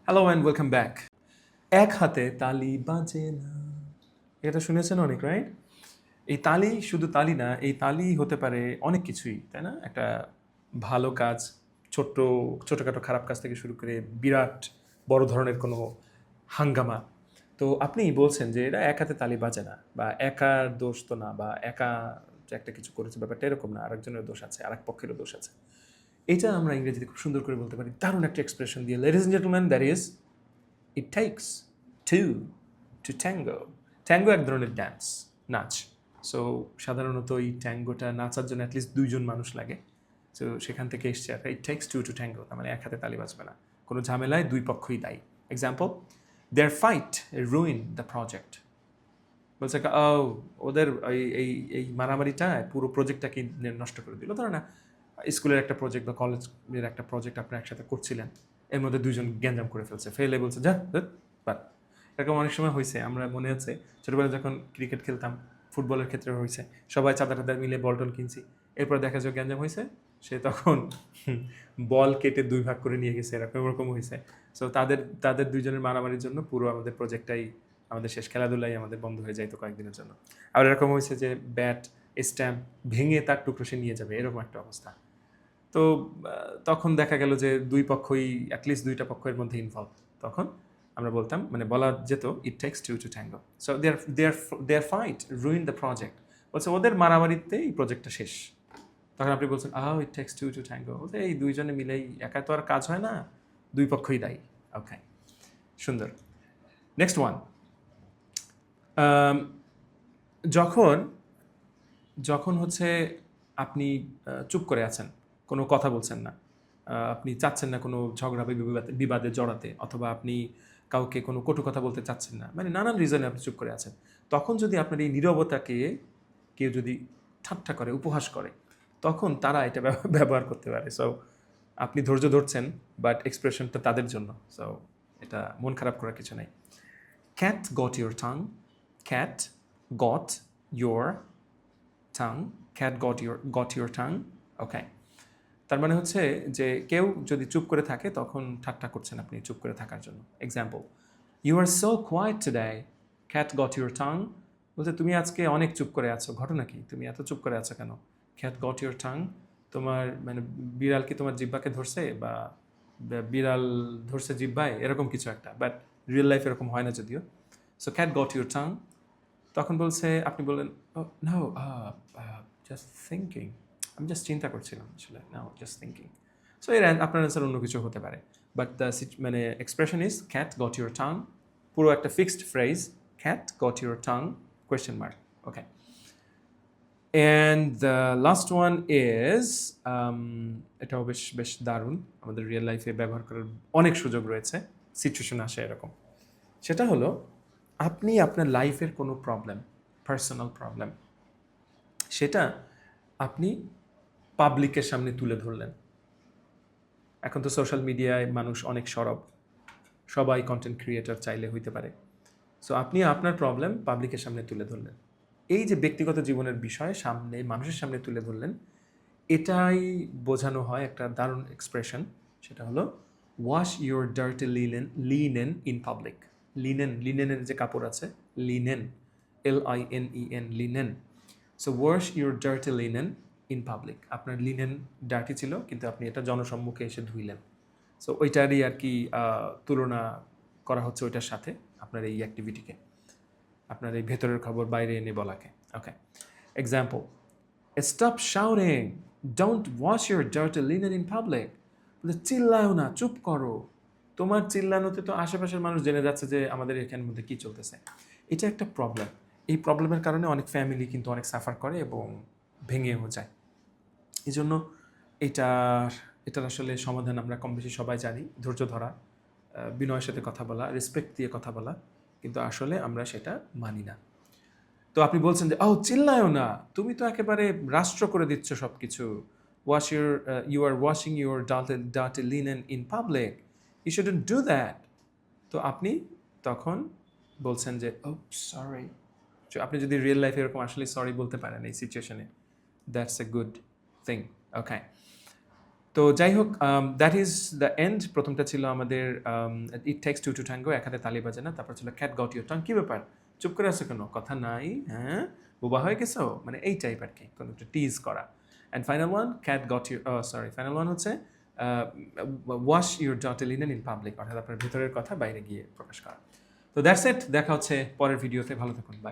Hello and welcome back. এক হাতে তালি বাজে না, এটা শুনেছেন অনেক, রাইট? এই তালি শুধু তালি না, এই তালি হতে পারে অনেক কিছুই, তাই না? একটা ভালো কাজ, ছোট্ট ছোটোখাটো খারাপ কাজ থেকে শুরু করে বিরাট বড় ধরনের কোনো হাঙ্গামা। তো আপনি বলছেন যে এটা এক হাতে তালি বাজে না, বা একার দোষ তো না, বা একা যে একটা কিছু করেছে ব্যাপারটা এরকম না, আরেকজনের দোষ আছে, আরেক পক্ষেরও দোষ আছে। এটা আমরা ইংরেজিতে খুব সুন্দর করে বলতে পারি, দারুণ একটা এক্সপ্রেশন দিয়ে, ladies and gentleman, that is it takes two to tango. Tango এক ধরনের ড্যান্স, নাচ। সো সাধারণত এই ট্যাঙ্গোটা নাচার জন্য অ্যাটলিস্ট দুইজন মানুষ লাগে। সো সেখান থেকে এসছে আর it takes two to tango, তার মানে এক হাতে তালি বাজবে না, কোনো ঝামেলায় দুই পক্ষই দায়ী। Example, their fight ruin the project. বলছে ও, ওদের এই এই এই মারামারিটা পুরো প্রজেক্টটাকে নষ্ট করে দিল। ধরো না, স্কুলের একটা প্রজেক্ট বা কলেজের একটা প্রজেক্ট আপনারা একসাথে করছিলেন, এর মধ্যে দুইজন গ্যাঞ্জাম করে ফেলছে, ফেলে বলছে যা বাট। এরকম অনেক সময় হয়েছে, আমরা মনে আছে ছোটোবেলায় যখন ক্রিকেট খেলতাম, ফুটবলের ক্ষেত্রে হয়েছে, সবাই চাঁদা টাদা মিলে বলটন কিনছি, এরপর দেখা যায় গ্যাঞ্জাম হয়েছে, সে তখন বল কেটে দুই ভাগ করে নিয়ে গেছে, এরকম ওরকম হয়েছে। সো তাদের তাদের দুইজনের মারামারির জন্য পুরো আমাদের প্রজেক্টটাই, আমাদের শেষ খেলাধুলাই আমাদের বন্ধ হয়ে যাইতো কয়েকদিনের জন্য। আবার এরকম হয়েছে যে ব্যাট স্ট্যাম্প ভেঙে তার টুকরো সে নিয়ে যাবে, এরকম একটা অবস্থা। তো তখন দেখা গেল যে দুই পক্ষই, অ্যাটলিস্ট দুইটা পক্ষের মধ্যে ইনভলভ। তখন আমরা বলতাম, মানে বলা যেত, it takes two to tango. So their fight ruin the project. বলছে ওদের মারামারিতে এই প্রজেক্টটা শেষ। তখন আপনি বলছেন it takes two to tango, বলতে এই দুইজনে মিলেই, একা তো আর কাজ হয় না, দুই পক্ষই দায়ী। ওকে, সুন্দর। নেক্সট ওয়ান, যখন যখন হচ্ছে আপনি চুপ করে আছেন, কোনো কথা বলছেন না, আপনি চাচ্ছেন না কোনো ঝগড়া বা বিবাদে জড়াতে, অথবা আপনি কাউকে কোনো কটু কথা বলতে চাচ্ছেন না, মানে নানান রিজনে আপনি চুপ করে আছেন, তখন যদি আপনার এই নীরবতাকে কেউ যদি ঠাট্টা করে, উপহাস করে, তখন তারা এটা ব্যবহার করতে পারে। সো আপনি ধৈর্য ধরছেন, বাট এক্সপ্রেশনটা তাদের জন্য। সো এটা মন খারাপ করার কিছু নাই। Cat got your tongue, cat got your tongue, cat got your tongue. ওকে, তার মানে হচ্ছে যে কেউ যদি চুপ করে থাকে, তখন ঠাট্টা করছেন আপনি চুপ করে থাকার জন্য। Example, you are so quiet today, cat got your tongue. বলতে তুমি আজকে অনেক চুপ করে আছো, ঘটনা কি, তুমি এত চুপ করে আছো কেন? ক্যাট গট ইউর টাং, তোমার মানে বিড়াল কি তোমার জিব্বাকে ধরছে, বা বিড়াল ধরছে জিব্বায়, এরকম কিছু একটা, বাট রিয়েল লাইফ এরকম হয় না যদিও। So cat got your tongue. তখন বলছে, আপনি বললেন নো, জাস্ট থিঙ্কিং, আমি জাস্ট চিন্তা করছিলাম আসলে, নাও জাস্ট থিঙ্কিং। সো এর আপনার অ্যান্সার অন্য কিছু হতে পারে, বাট দ্য মানে expression is cat got your tongue, পুরো একটা fixed phrase, cat got your tongue question mark. Okay, and the last one is, এটাও বেশ বেশ দারুণ, আমাদের রিয়েল লাইফে ব্যবহার করার অনেক সুযোগ রয়েছে, সিচুয়েশন আসে এরকম। সেটা হলো, আপনি আপনার লাইফের কোনো প্রবলেম, পার্সোনাল প্রবলেম, সেটা আপনি পাবলিকের সামনে তুলে ধরলেন। এখন তো সোশ্যাল মিডিয়ায় মানুষ অনেক সরব, সবাই কন্টেন্ট ক্রিয়েটর চাইলে হইতে পারে। সো আপনি আপনার প্রবলেম পাবলিকের সামনে তুলে ধরলেন, এই যে ব্যক্তিগত জীবনের বিষয় সামনে মানুষের সামনে তুলে ধরলেন, এটাই বোঝানো হয় একটা দারুণ এক্সপ্রেশন। সেটা হলো wash your dirty linen in public. লিনেনের যে কাপড় আছে, linen, LINEN, linen. So wash your dirty linen in public, আপনার লিনেন ডার্টি ছিল, কিন্তু আপনি এটা জনসম্মুখে এসে ধুইলেন। সো ওইটারই আর কি তুলনা করা হচ্ছে ওইটার সাথে, আপনার এই অ্যাক্টিভিটিকে, আপনার এই ভেতরের খবর বাইরে এনে বলাকে। Okay, example, stop shouting, don't wash your dirty linen in public. চিল্লাও না, চুপ করো, তোমার চিল্লানোতে তো আশেপাশের মানুষ জেনে যাচ্ছে যে আমাদের এখানের মধ্যে কী চলতেছে। এটা একটা প্রবলেম, এই প্রবলেমের কারণে অনেক ফ্যামিলি কিন্তু অনেক সাফার করে এবং ভেঙেও যায়। এই জন্য এটার আসলে সমাধান আমরা কম বেশি সবাই জানি, ধৈর্য ধরা, বিনয়ের সাথে কথা বলা, রেসপেক্ট দিয়ে কথা বলা, কিন্তু আসলে আমরা সেটা মানি না। তো আপনি বলছেন যে চিল্লায়ও না, তুমি তো একেবারে রাষ্ট্র করে দিচ্ছ সব কিছু, you are washing your dirty linen in public, you shouldn't do that. তো আপনি তখন বলছেন যে সরি। আপনি যদি রিয়েল লাইফে এরকম আসলে সরি বলতে পারেন এই সিচুয়েশনে, দ্যাটস এ গুড থিং। ওকে, তো যাই হোক, দ্যাট ইজ দ্য এন্ড। প্রথমটা ছিল আমাদের it takes two to tango, এক হাতে তালি বাজে না। তারপর ছিল ক্যাট গট ইউর টাং। কি ব্যাপার, চুপ করে আছো কেন, কথা নাই, হ্যাঁ বোবা হয়ে গেছো, মানে এই টাইপ আর কি, কোনো একটা টিজ করা। And final one cat got your, sorry final one হচ্ছে ওয়াশ ইউর ডট লিনেন ইন পাবলিক, অর্থাৎ আপনার ভিতরের কথা বাইরে গিয়ে প্রকাশ করা। তো দ্যাটস ইট, দেখা হচ্ছে পরের ভিডিওতে, ভালো থাকুন, বাই।